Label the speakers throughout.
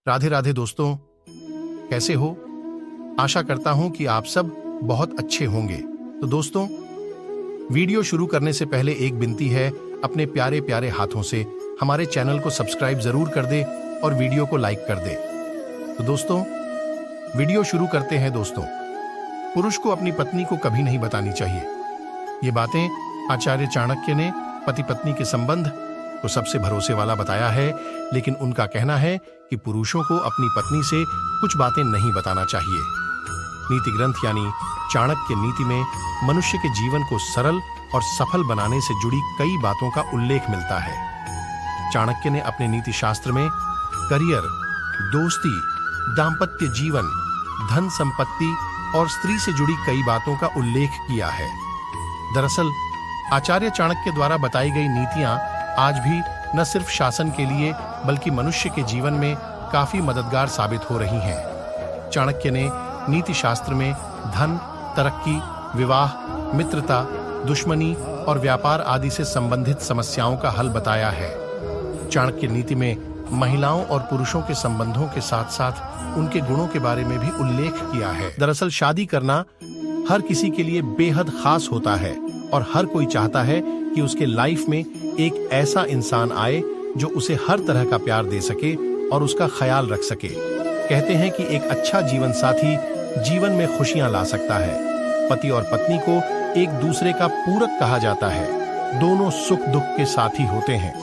Speaker 1: राधे राधे दोस्तों, कैसे हो? आशा करता हूं कि आप सब बहुत अच्छे होंगे। तो दोस्तों, वीडियो शुरू करने से पहले एक विनती है, अपने प्यारे प्यारे हाथों से हमारे चैनल को सब्सक्राइब जरूर कर दे और वीडियो को लाइक कर दे। तो दोस्तों, वीडियो शुरू करते हैं। दोस्तों, पुरुष को अपनी पत्नी को कभी नहीं बतानी चाहिए। ये बातें आचार्य चाणक्य ने पति पत्नी के संबंध को सबसे भरोसे वाला बताया है, लेकिन उनका कहना है कि पुरुषों को अपनी पत्नी से कुछ बातें नहीं बताना चाहिए। नीति ग्रंथ यानी चाणक्य नीति में मनुष्य के जीवन को सरल और सफल बनाने से जुड़ी कई बातों का उल्लेख मिलता है। चाणक्य ने अपने नीति शास्त्र में करियर, दोस्ती, दाम्पत्य जीवन, धन संपत्ति और स्त्री से जुड़ी कई बातों का उल्लेख किया है। दरअसल आचार्य चाणक्य द्वारा बताई गई नीतियां आज भी न सिर्फ शासन के लिए बल्कि मनुष्य के जीवन में काफी मददगार साबित हो रही हैं। चाणक्य ने नीति शास्त्र में धन, तरक्की, विवाह, मित्रता, दुश्मनी और व्यापार आदि से संबंधित समस्याओं का हल बताया है। चाणक्य नीति में महिलाओं और पुरुषों के संबंधों के साथ साथ उनके गुणों के बारे में भी उल्लेख किया है। दरअसल शादी करना हर किसी के लिए बेहद खास होता है और हर कोई चाहता है कि उसके लाइफ में एक ऐसा इंसान आए जो उसे हर तरह का प्यार दे सके और उसका ख्याल रख सके। कहते हैं कि एक अच्छा जीवन साथी जीवन में खुशियां ला सकता है। पति और पत्नी को एक दूसरे का पूरक कहा जाता है। दोनों सुख दुख के साथी होते हैं।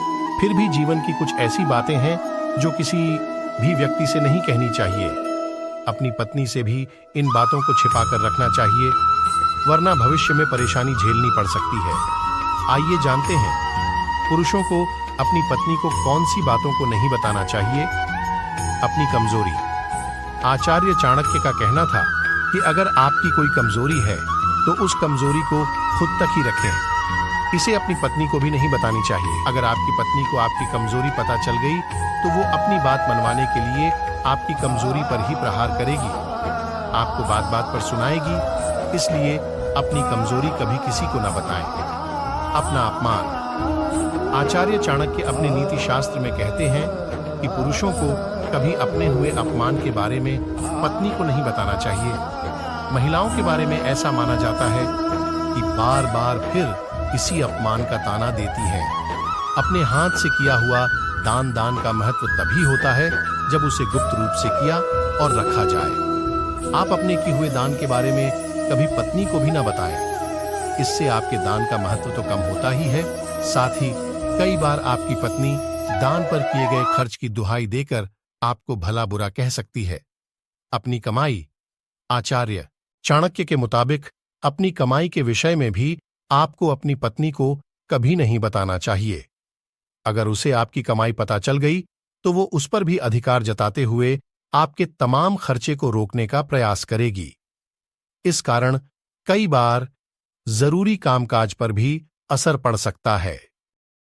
Speaker 1: फिर भी जीवन की कुछ ऐसी बातें हैं जो किसी भी व्यक्ति से नहीं कहनी चाहिए। अपनी पत्नी से भी इन बातों को छिपाकर रखना चाहिए, वरना भविष्य में परेशानी झेलनी पड़ सकती है। आइए जानते हैं पुरुषों को अपनी पत्नी को कौन सी बातों को नहीं बताना चाहिए। अपनी कमजोरी। आचार्य चाणक्य का कहना था कि अगर आपकी कोई कमजोरी है तो उस कमजोरी को खुद तक ही रखें। इसे अपनी पत्नी को भी नहीं बतानी चाहिए। अगर आपकी पत्नी को आपकी कमजोरी पता चल गई तो वो अपनी बात मनवाने के लिए आपकी कमजोरी पर ही प्रहार करेगी, आपको बात बात पर सुनाएगी। इसलिए अपनी कमजोरी कभी किसी को न बताएं। अपना अपमान। आचार्य चाणक्य अपने नीति शास्त्र में कहते हैं कि पुरुषों को कभी अपने हुए अपमान के बारे में पत्नी को नहीं बताना चाहिए। महिलाओं के बारे में ऐसा माना जाता है कि बार बार फिर इसी अपमान का ताना देती है। अपने हाथ से किया हुआ दान का महत्व तभी होता है जब उसे गुप्त रूप से किया और रखा जाए। आप अपने किए हुए दान के बारे में कभी पत्नी को भी ना बताएं। इससे आपके दान का महत्व तो कम होता ही है, साथ ही कई बार आपकी पत्नी दान पर किए गए खर्च की दुहाई देकर आपको भला बुरा कह सकती है। अपनी कमाई। आचार्य चाणक्य के मुताबिक अपनी कमाई के विषय में भी आपको अपनी पत्नी को कभी नहीं बताना चाहिए। अगर उसे आपकी कमाई पता चल गई तो वो उस पर भी अधिकार जताते हुए आपके तमाम खर्चे को रोकने का प्रयास करेगी। इस कारण कई बार जरूरी कामकाज पर भी असर पड़ सकता है।